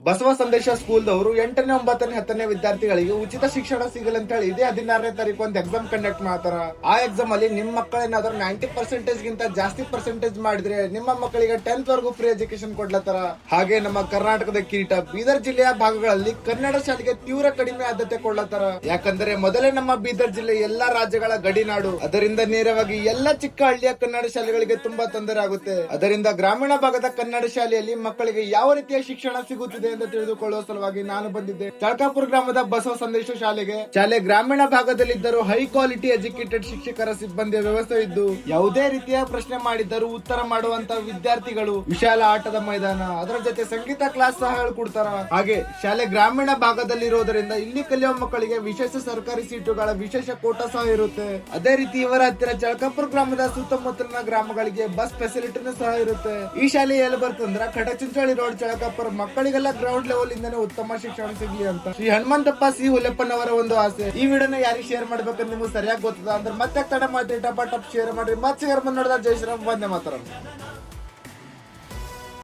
ಬಸವ ಸಂದೇಶ ಸ್ಕೂಲ್ದವರು 8ನೇ 9ನೇ 10ನೇ ವಿದ್ಯಾರ್ಥಿಗಳಿಗೆ ಉಚಿತ ಶಿಕ್ಷಣ ಸಿಗಲ್ಲ ಅಂತ ಹೇಳಿ ಇದೇ 16ನೇ ತಾರೀಕು ಒಂದು ಎಕ್ಸಾಮ್ ಕಂಡಕ್ಟ್ ಮಾಡ್ತಾರ. ಆ ಎಕ್ಸಾಮ್ ಅಲ್ಲಿ ನಿಮ್ಮ ಮಕ್ಕಳೇನಾದ್ರೂ 90% ಗಿಂತ ಜಾಸ್ತಿ ಪರ್ಸೆಂಟೇಜ್ ಮಾಡಿದ್ರೆ ನಿಮ್ಮ ಮಕ್ಕಳಿಗೆ 10th ವರೆಗೂ ಫ್ರೀ ಎಜುಕೇಶನ್ ಕೊಡ್ಲತ್ತಾರ. ಹಾಗೆ ನಮ್ಮ ಕರ್ನಾಟಕದ ಕಿರೀಟ ಬೀದರ್ ಜಿಲ್ಲೆಯ ಭಾಗಗಳಲ್ಲಿ ಕನ್ನಡ ಶಾಲೆಗೆ ತೀವ್ರ ಕಡಿಮೆ ಆದ್ಯತೆ ಕೊಡ್ಲತ್ತಾರ. ಯಾಕಂದ್ರೆ ಮೊದಲೇ ನಮ್ಮ ಬೀದರ್ ಜಿಲ್ಲೆ ಎಲ್ಲಾ ರಾಜ್ಯಗಳ ಗಡಿನಾಡು. ಅದರಿಂದ ನೇರವಾಗಿ ಎಲ್ಲ ಚಿಕ್ಕ ಹಳ್ಳಿಯ ಕನ್ನಡ ಶಾಲೆಗಳಿಗೆ ತುಂಬಾ ತೊಂದರೆ ಆಗುತ್ತೆ. ಅದರಿಂದ ಗ್ರಾಮೀಣ ಭಾಗದ ಕನ್ನಡ ಶಾಲೆಯಲ್ಲಿ ಮಕ್ಕಳಿಗೆ ಯಾವ ರೀತಿಯ ಶಿಕ್ಷಣ ಸಿಗುತ್ತಿದೆ ಎಂದು ತಿಳಿದುಕೊಳ್ಳುವ ಸಲುವಾಗಿ ನಾನು ಬಂದಿದ್ದೆ ಚಳಕಾಪುರ ಗ್ರಾಮದ ಬಸವ ಸಂದೇಶ ಶಾಲೆಗೆ. ಶಾಲೆ ಗ್ರಾಮೀಣ ಭಾಗದಲ್ಲಿದ್ದರೂ ಹೈ ಕ್ವಾಲಿಟಿ ಎಜುಕೇಟೆಡ್ ಶಿಕ್ಷಕರ ಸಿಬ್ಬಂದಿಯ ವ್ಯವಸ್ಥೆ ಇದ್ದು ಯಾವುದೇ ರೀತಿಯ ಪ್ರಶ್ನೆ ಮಾಡಿದ್ದರೂ ಉತ್ತರ ಮಾಡುವಂತ ವಿದ್ಯಾರ್ಥಿಗಳು, ವಿಶಾಲ ಆಟದ ಮೈದಾನ, ಅದರ ಜೊತೆ ಸಂಗೀತ ಕ್ಲಾಸ್ ಸಹ ಹೇಳ್ಕೊಡ್ತಾರ. ಹಾಗೆ ಶಾಲೆ ಗ್ರಾಮೀಣ ಭಾಗದಲ್ಲಿರೋದ್ರಿಂದ ಇಲ್ಲಿ ಕಲಿಯುವ ಮಕ್ಕಳಿಗೆ ವಿಶೇಷ ಸರ್ಕಾರಿ ಸೀಟುಗಳ ವಿಶೇಷ ಕೋಟಾ ಸಹ ಇರುತ್ತೆ. ಅದೇ ರೀತಿ ಇವರ ಹತ್ತಿರ ಚಳಕಾಪುರ ಗ್ರಾಮದ ಸುತ್ತಮುತ್ತಲಿನ ಗ್ರಾಮಗಳಿಗೆ ಬಸ್ ಫೆಸಿಲಿಟಿನೂ ಸಹ ಇರುತ್ತೆ. ಈ ಶಾಲೆ ಎಲ್ಲಿ ಬರ್ತಂದ್ರ ಕಟಚಿಂಚೋಳಿ ರೋಡ್ ಚಳಕಾಪುರ. ಮಕ್ಕಳಿಗೆಲ್ಲ ಗ್ರೌಂಡ್ ಲೆವೆಲ್ ಇಂದಾನೆ ಉತ್ತಮ ಶಿಕ್ಷಣ ಸಿಗ್ಲಿ ಅಂತ ಶ್ರೀ ಹನುಮಂತಪ್ಪ ಸಿ ಹುಲೆಪ್ಪನವರ ಒಂದು ಆಸೆ. ಈ ವಿಡಿಯೋನ ಯಾರಿಗೆ ಶೇರ್ ಮಾಡ್ಬೇಕಂತ ನಿಮ್ಗೆ ಸರಿಯಾಗಿ ಗೊತ್ತದ ಅಂದ್ರೆ ಮತ್ತೆ ತಡ ಮಾಡಿ ಟಪ ಟಪ್ ಶೇರ್ ಮಾಡ್ರಿ. ಮತ್ತೆ ಶೇರ್ ಮಾಡಿ ನೋಡಿದ ಜೈ ಶ್ರೀರಾಮ್, ವಂದೇ ಮಾತರಂ.